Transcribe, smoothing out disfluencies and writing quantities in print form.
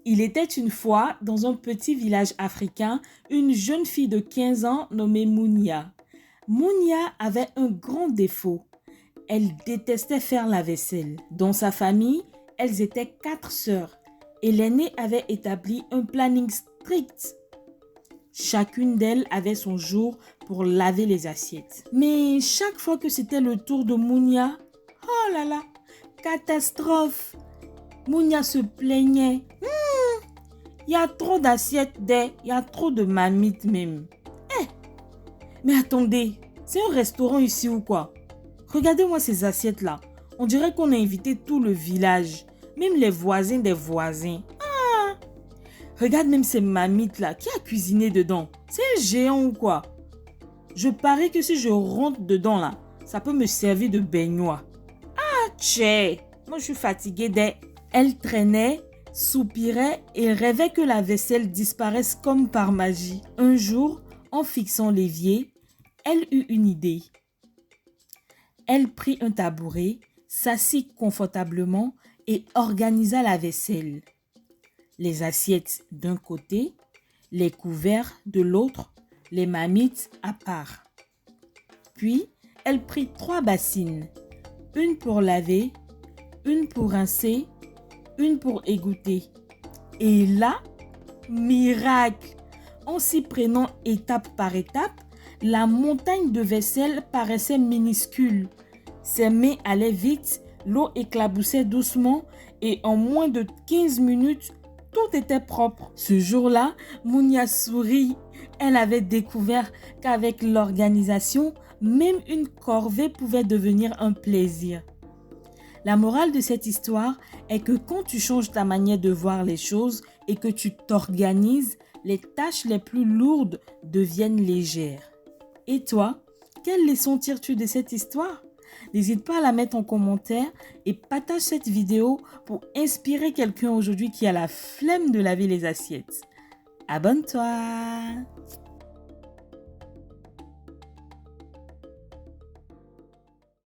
Il était une fois, dans un petit village africain, une jeune fille de 15 ans nommée Mounia. Mounia avait un grand défaut. Elle détestait faire la vaisselle. Dans sa famille, elles étaient 4 sœurs et l'aînée avait établi un planning strict. Chacune d'elles avait son jour pour laver les assiettes. Mais chaque fois que c'était le tour de Mounia, oh là là, catastrophe! Mounia se plaignait. Il y a trop d'assiettes, il y a trop de marmites même. Eh, mais attendez, c'est un restaurant ici ou quoi? Regardez-moi ces assiettes-là. On dirait qu'on a invité tout le village, même les voisins des voisins. Ah, regarde même ces marmites-là. Qui a cuisiné dedans? C'est un géant ou quoi? Je parie que si je rentre dedans là, ça peut me servir de baignoire. Ah, tchè, moi je suis fatiguée des... Elle traînait, soupirait et rêvait que la vaisselle disparaisse comme par magie. Un jour, en fixant l'évier, elle eut une idée. Elle prit un tabouret, s'assit confortablement et organisa la vaisselle. Les assiettes d'un côté, les couverts de l'autre, les marmites à part. Puis, elle prit 3 bassines, une pour laver, une pour rincer, une pour égoutter. Et là, miracle! En s'y prenant étape par étape, la montagne de vaisselle paraissait minuscule. Ses mains allaient vite, l'eau éclaboussait doucement et en moins de 15 minutes, tout était propre. Ce jour-là, Mounia sourit. Elle avait découvert qu'avec l'organisation, même une corvée pouvait devenir un plaisir. La morale de cette histoire est que quand tu changes ta manière de voir les choses et que tu t'organises, les tâches les plus lourdes deviennent légères. Et toi, quelle leçon tires-tu de cette histoire? N'hésite pas à la mettre en commentaire et partage cette vidéo pour inspirer quelqu'un aujourd'hui qui a la flemme de laver les assiettes. Abonne-toi!